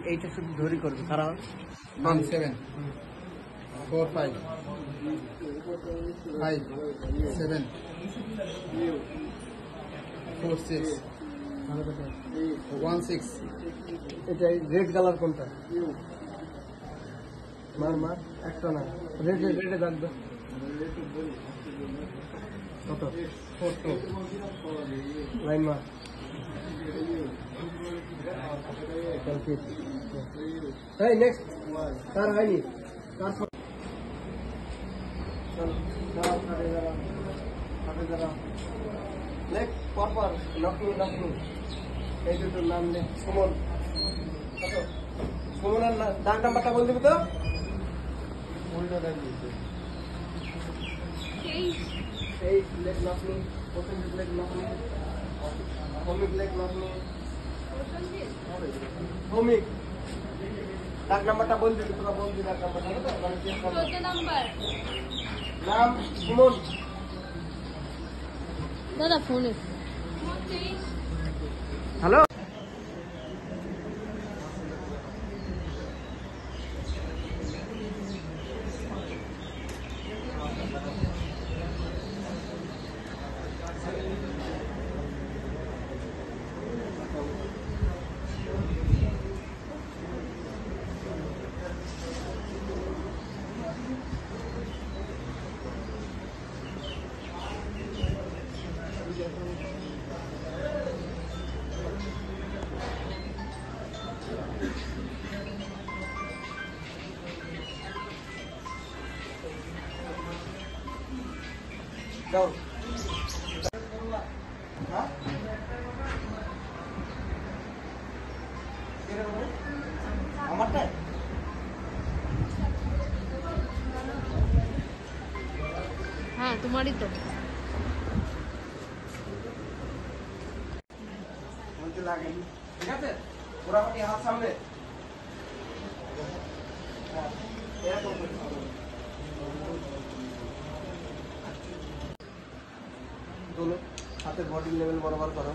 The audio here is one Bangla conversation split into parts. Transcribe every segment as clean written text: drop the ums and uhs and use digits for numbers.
এইটা শুধু ধরি করবে সারা 7 4 5 5 7 4 6 1 6 এটা রেড কালার কোনটা মার মার একটা না রেড রেডে রাখবে কত 4 2 লাইন মার এই নেক্সট তার হয়নি তার লেখ পরপর লক্ষ্মী লক্ষ্মী এই দুটোর নাম লেখ সুমন কত সুমনের ডাক নাম্বারটা বল দিবি তো উল্টো ডাক দিয়েছে এই লেখ লক্ষ্মী প্রথম লেখ লক্ষ্মী ভৌমিক লেখ লক্ষ্মী ভৌমিক ডাক নাম্বারটা বল দিবি তোরা বল দিবি ডাক নাম্বারটা নাম সুমন দাদা ফোনে হ্যালো যাও আমারটা হ্যাঁ তোমারই তো বলতে লাগে ঠিক আছে মোটামুটি হাত সামনে এরকম তোলো হাতের বডি লেভেল বরাবর করো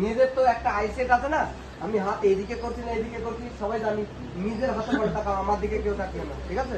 নিজের তো একটা আইসেট আছে না আমি হাত এইদিকে করছি না এইদিকে করছি সবাই জানি নিজের হাতে বড় টাকা আমার দিকে কেউ তাকিয়ে না ঠিক আছে